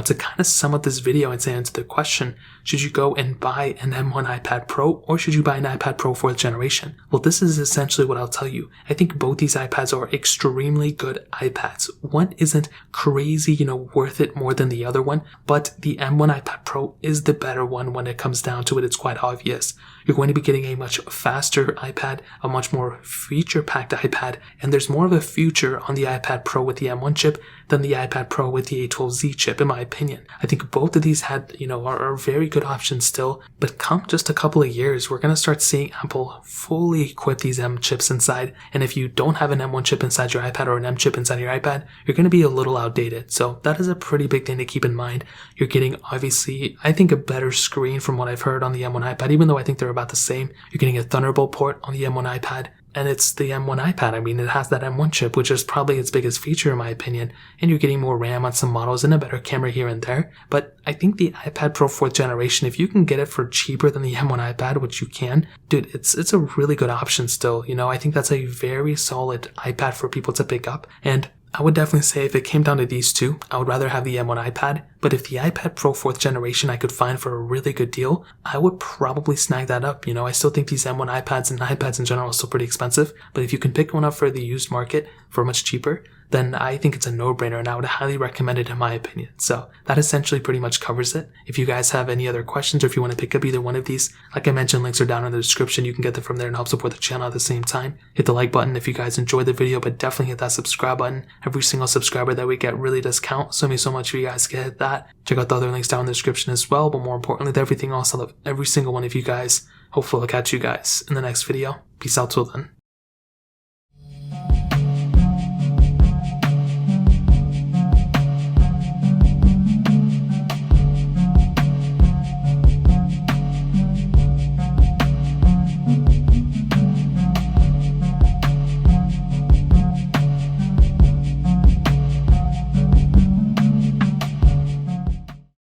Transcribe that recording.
to kind of sum up this video and answer the question, should you go and buy an M1 iPad Pro or should you buy an iPad Pro 4th generation? Well, this is essentially what I'll tell you. I think both these iPads are extremely good iPads. One isn't crazy, worth it more than the other one, but the M1 iPad Pro is the better one when it comes down to it. It's quite obvious. You're going to be getting a much faster iPad, a much more feature-packed iPad, and there's more of a future on the iPad Pro with the M1 chip than the iPad Pro with the A12Z chip, in my opinion. I think both of these are very good options still, but come just a couple of years, we're going to start seeing Apple fully equip these M chips inside, and if you don't have an M1 chip inside your iPad or an M chip inside your iPad, you're going to be a little outdated. So that is a pretty big thing to keep in mind. You're getting, obviously, I think a better screen from what I've heard on the M1 iPad, even though I think they're about the same. You're getting a Thunderbolt port on the M1 iPad, and it's the M1 iPad. I mean, it has that M1 chip, which is probably its biggest feature in my opinion, and you're getting more RAM on some models and a better camera here and there. But I think the iPad Pro 4th generation, if you can get it for cheaper than the M1 iPad, which you can, dude, it's a really good option still. I think that's a very solid iPad for people to pick up, and I would definitely say if it came down to these two, I would rather have the M1 iPad, but if the iPad Pro 4th generation I could find for a really good deal, I would probably snag that up. I still think these M1 iPads and iPads in general are still pretty expensive, but if you can pick one up for the used market for much cheaper, then I think it's a no-brainer and I would highly recommend it in my opinion. So that essentially pretty much covers it. If you guys have any other questions or if you want to pick up either one of these, like I mentioned, links are down in the description. You can get them from there and help support the channel at the same time. Hit the like button if you guys enjoyed the video, but definitely hit that subscribe button. Every single subscriber that we get really does count. So it means so much for you guys to hit that. Check out the other links down in the description as well, but more importantly, everything else, I love every single one of you guys. Hopefully I'll catch you guys in the next video. Peace out till then.